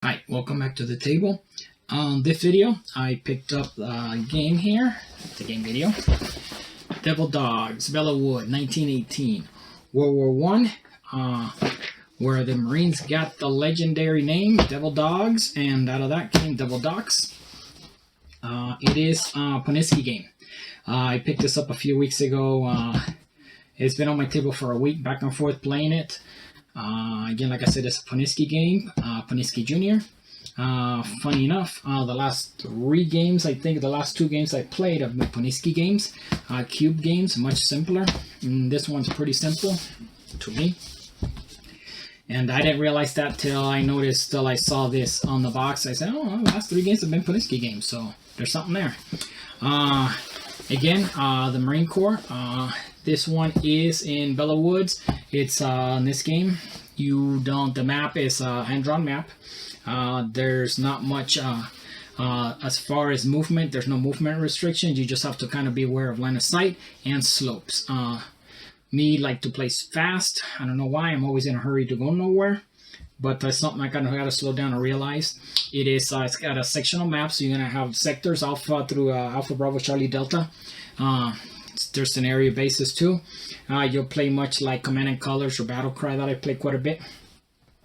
Hi, welcome back to the table. On this video, I picked up a game here, the game video. Devil Dogs Belleau Woods, 1918. World War I, where the Marines got the legendary name, Devil Dogs, and out of that came Devil Dogs. It is a Poniski game. I picked this up a few weeks ago. It's been on my table for a week, back and forth playing it. Again, like I said, it's a Poniski game, Poniski Junior. Funny enough, the last three games, I think the last two games I played have been Poniski games, cube games, much simpler. This one's pretty simple to me. And I didn't realize that till I saw this on the box. I said, oh, the last three games have been Poniski games, so there's something there. Again, the Marine Corps. This one is in Belleau Woods. It's in this game. The map is a hand-drawn map. There's not much as far as movement. There's no movement restrictions. You just have to kind of be aware of line of sight and slopes. Me like to play fast. I don't know why. I'm always in a hurry to go nowhere. But that's something I kind of got to slow down and realize. It's got a sectional map, so you're going to have sectors Alpha through Alpha, Bravo, Charlie, Delta. There's scenario basis too. You'll play much like Command and Colors or Battle Cry that I play quite a bit,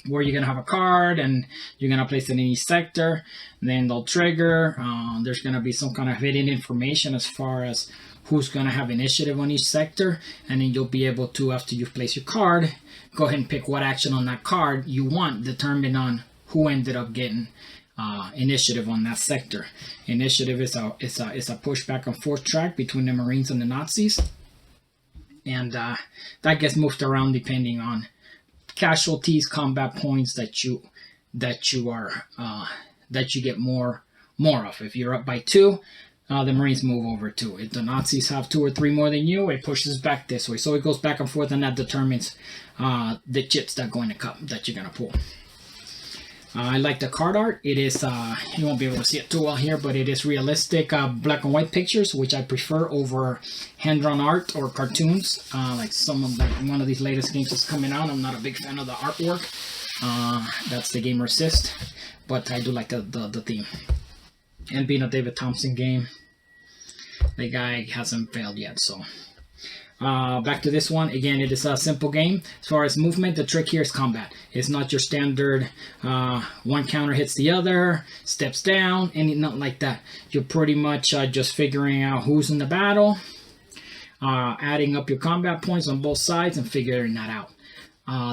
where you're going to have a card and you're going to place it in each sector. Then they'll trigger. There's going to be some kind of hidden information as far as who's going to have initiative on each sector. And then you'll be able to, after you've placed your card, go ahead and pick what action on that card you want, determined on who ended up getting initiative on that sector. Initiative is a push back and forth track between the Marines and the Nazis. And that gets moved around depending on casualties, combat points that you get more of. If you're up by 2, the Marines move over 2. If the Nazis have 2 or 3 more than you, it pushes back this way. So it goes back and forth, and that determines the chips that go in the cup that you're gonna pull. I like the card art. It is you won't be able to see it too well here, but it is realistic black and white pictures, which I prefer over hand-drawn art or cartoons. Like one of these latest games that's coming out, I'm not a big fan of the artwork. That's the game Resist, but I do like the theme. And being a David Thompson game, the guy hasn't failed yet. So back to this one. Again, it is a simple game. As far as movement, the trick here is combat. It's not your standard one counter hits the other, steps down, nothing like that. You're pretty much just figuring out who's in the battle, adding up your combat points on both sides, and figuring that out.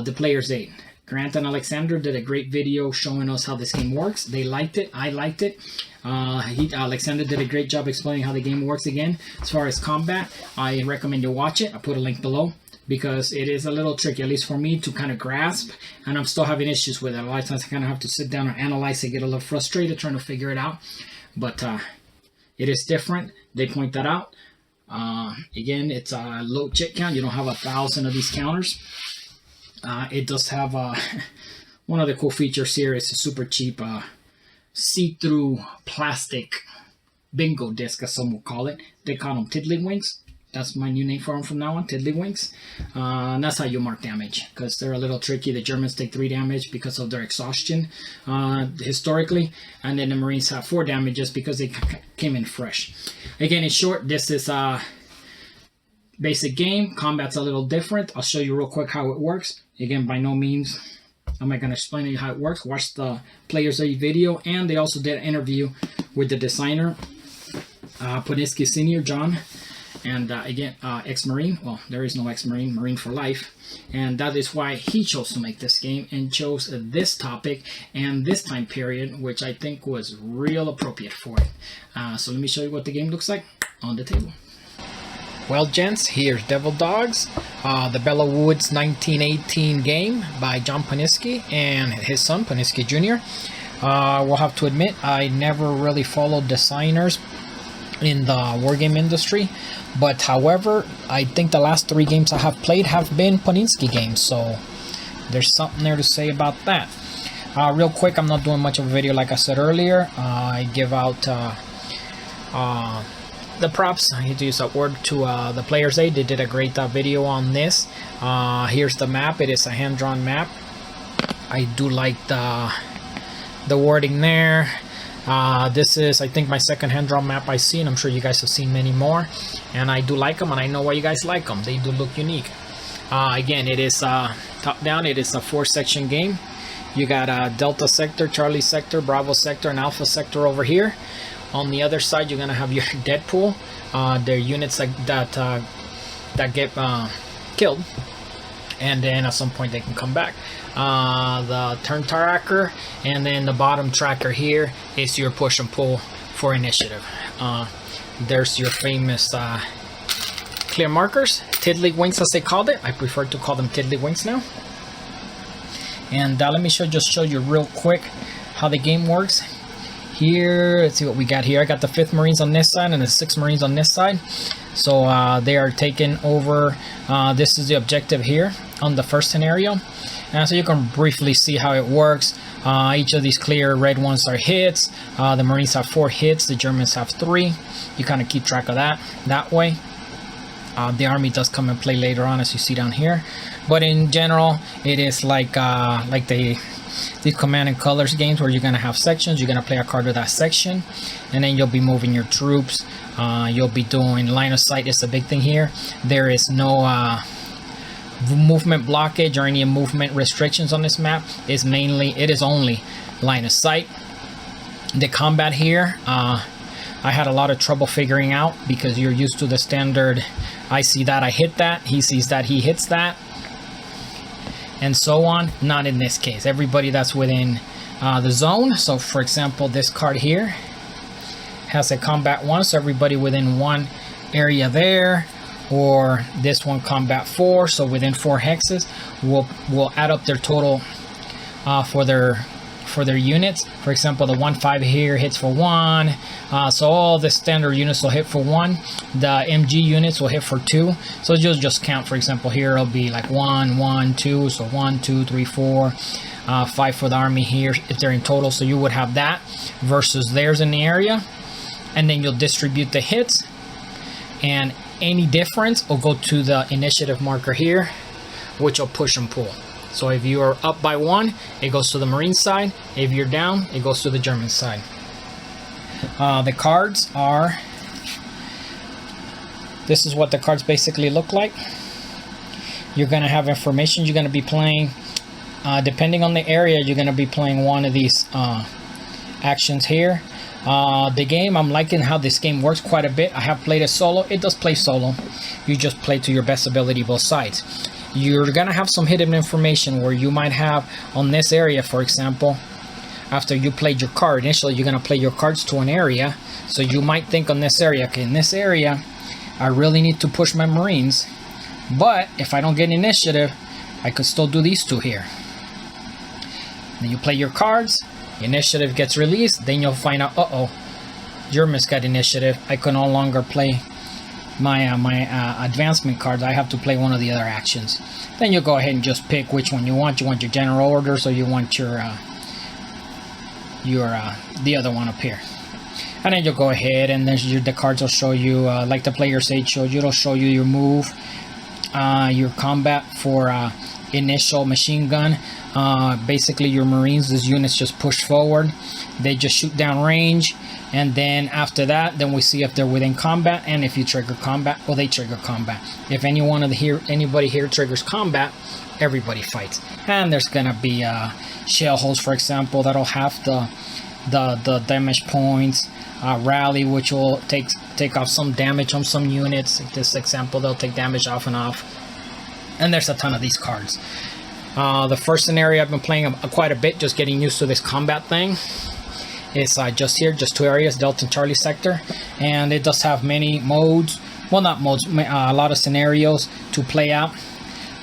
The player's aid. Grant and Alexander did a great video showing us how this game works. They liked it. I liked it. Alexander did a great job explaining how the game works again. As far as combat, I recommend you watch it. I'll put a link below because it is a little tricky, at least for me, to kind of grasp. And I'm still having issues with it. A lot of times I kind of have to sit down and analyze it, get a little frustrated trying to figure it out. But it is different. They point that out. Again, it's a low chit count. You don't have 1,000 of these counters. It does have one of the cool features here is a super cheap see-through plastic bingo disc, as some will call it. They call them tiddlywinks. That's my new name for them from now on, tiddlywinks. And that's how you mark damage, because they're a little tricky. The Germans take 3 damage because of their exhaustion historically, and then the Marines have 4 damages because they came in fresh. Again, in short, this is a basic game. Combat's a little different. I'll show you real quick how it works. Again, by no means am I going to explain to you how it works. Watch the Player's Aid video, and they also did an interview with the designer, Poniski Senior, John, and again, ex-Marine. Well, there is no ex-Marine, Marine for life, and that is why he chose to make this game and chose this topic and this time period, which I think was real appropriate for it. So let me show you what the game looks like on the table. Well, gents, here's Devil Dogs, the Belleau Woods 1918 game by John Poniski and his son, Poniski Jr. We'll have to admit, I never really followed designers in the wargame industry, but however, I think the last 3 games I have played have been Poniski games, so there's something there to say about that. Real quick, I'm not doing much of a video like I said earlier. I give out the props. I need to use that word to the Player's Aid. They did a great video on this. Here's the map. It is a hand-drawn map. I do like the wording there. This is, I think, my second hand drawn map I've seen. I'm sure you guys have seen many more, and I do like them, and I know why you guys like them. They do look unique. Again, it is top down. It is a 4-section game. You got Delta Sector, Charlie Sector, Bravo Sector, and Alpha Sector over here. On the other side, you're gonna have your Deadpool. They're units that get killed, and then at some point they can come back. The turn tracker, and then the bottom tracker here is your push and pull for initiative. There's your famous clear markers, tiddlywinks as they called it. I prefer to call them tiddlywinks now. And let me just show you real quick how the game works. Here, let's see what we got here. I got the 5th Marines on this side and the 6th Marines on this side. So they are taking over. This is the objective here on the first scenario. And so you can briefly see how it works. Each of these clear red ones are hits. The Marines have 4 hits. The Germans have 3. You kind of keep track of that way. The army does come and play later on, as you see down here. But in general, it is like these Command and Colors games where you're going to have sections. You're going to play a card with that section, and then you'll be moving your troops. You'll be doing line of sight is the big thing here. There is no movement blockage or any movement restrictions on this map. It is only line of sight. The combat here, I had a lot of trouble figuring out because you're used to the standard, I see that, I hit that, he sees that, he hits that, and so on. Not in this case. Everybody that's within the zone. So for example, this card here has a combat 1, so everybody within 1 area there, or this one combat 4, so within 4 hexes will add up their total for their units. For example, the 1-5 here hits for 1, so all the standard units will hit for 1. The MG units will hit for 2, so you'll just count. For example, here it'll be like 1 1 2, so 1 2 3 4 5 for the army here if they're in total. So you would have that versus theirs in the area, and then you'll distribute the hits, and any difference will go to the initiative marker here, which will push and pull. So if you are up by 1, it goes to the Marine side. If you're down, it goes to the German side. The cards are, this is what the cards basically look like. You're going to have information. You're going to be playing, depending on the area, you're going to be playing one of these actions here. The game, I'm liking how this game works quite a bit. I have played it solo. It does play solo. You just play to your best ability both sides. You're gonna have some hidden information where you might have on this area, for example, after you played your card initially, you're gonna play your cards to an area. So you might think on this area, okay, in this area I really need to push my Marines, but if I don't get initiative, I could still do these 2 here. Then you play your cards, initiative gets released, then you'll find out, uh-oh, Germans got initiative. I can no longer play my advancement cards. I have to play one of the other actions. Then you go ahead and just pick which one you want. You want your general orders, or you want your the other one up here. And then you'll go ahead, and there's the cards will show you, like the player's aid shows you, it'll show you your move, your combat for initial machine gun. Basically your Marines, these units just push forward, they just shoot down range, and then after that, then we see if they're within combat, and if you trigger combat, well, they trigger combat. If anybody here triggers combat, everybody fights. And there's gonna be shell holes, for example, that'll have the damage points. Rally, which will take off some damage on some units. In this example, they'll take damage off and off. And there's a ton of these cards. The first scenario I've been playing quite a bit, just getting used to this combat thing. It's just here, just 2 areas, Delta and Charlie Sector, and it does have many modes. Well, not modes, a lot of scenarios to play out.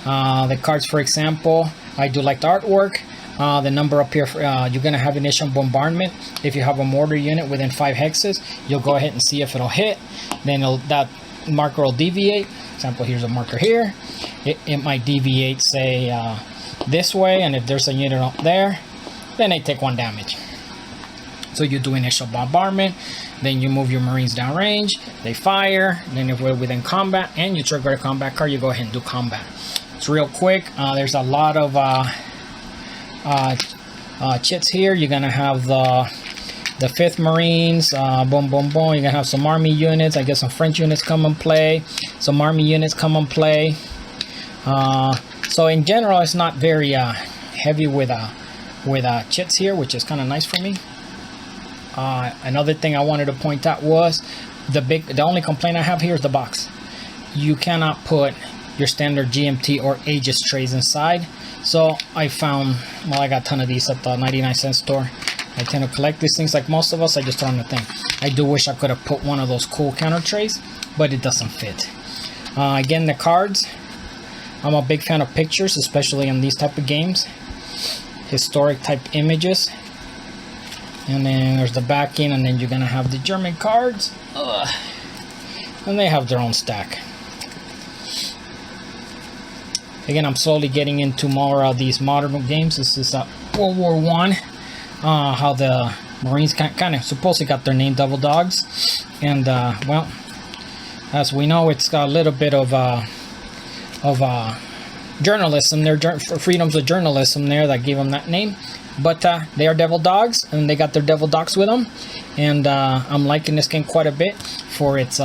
The cards, for example, I do like the artwork. The number up here, you're going to have initial bombardment. If you have a mortar unit within 5 hexes, you'll go ahead and see if it'll hit. Then that marker will deviate. For example, here's a marker here. It might deviate, say, this way, and if there's a unit up there, then they take 1 damage. So you do initial bombardment, then you move your Marines downrange, they fire, then if we're within combat and you trigger a combat card, you go ahead and do combat. It's real quick. There's a lot of chits here. You're gonna have the 5th Marines, boom, boom, boom. You're gonna have some Army units. I guess some French units come and play. Some Army units come and play. So in general, it's not very heavy with chits here, which is kind of nice for me. Another thing I wanted to point out was the only complaint I have here is the box. You cannot put your standard GMT or Aegis trays inside. So I found, well, I got a ton of these at the 99-cent store. I tend to collect these things like most of us. I just throw in the thing. I do wish I could have put one of those cool counter trays, but it doesn't fit. Again, the cards. I'm a big fan of pictures, especially in these type of games. Historic type images. And then there's the backing, and then you're gonna have the German cards. Ugh. And they have their own stack. Again, I'm slowly getting into more of these modern games. This is World War I. How the Marines kind of supposedly got their name, Devil Dogs. And, well, as we know, it's got a little bit of journalism there, freedoms of journalism there that gave them that name. But they are Devil Dogs, and they got their Devil Dogs with them. And I'm liking this game quite a bit for its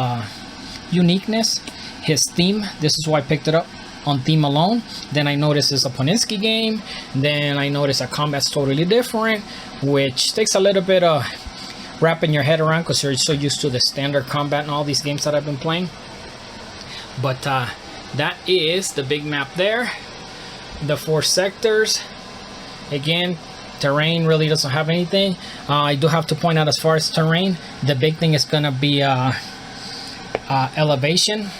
uniqueness. His theme, this is why I picked it up on theme alone. Then I noticed it's a Poninsky game. Then I noticed that combat's totally different, which takes a little bit of wrapping your head around because you're so used to the standard combat in all these games that I've been playing. But that is the big map there. The 4 sectors. Again, terrain really doesn't have anything. I do have to point out, as far as terrain, the big thing is gonna be elevation.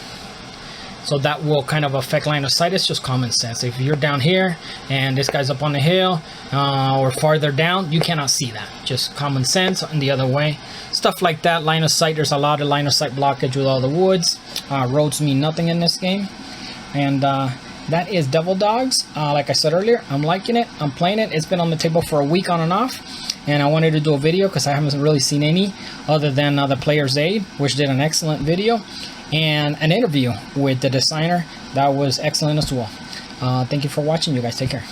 So that will kind of affect line of sight. It's just common sense. If you're down here and this guy's up on the hill or farther down, you cannot see that. Just common sense. And the other way, stuff like that. Line of sight, there's a lot of line of sight blockage with all the woods. Roads mean nothing in this game. And that is Devil Dogs. Like I said earlier, I'm liking it. I'm playing it. It's been on the table for a week on and off. And I wanted to do a video because I haven't really seen any other than the Player's Aid, which did an excellent video. And an interview with the designer that was excellent as well. Thank you for watching. You guys take care.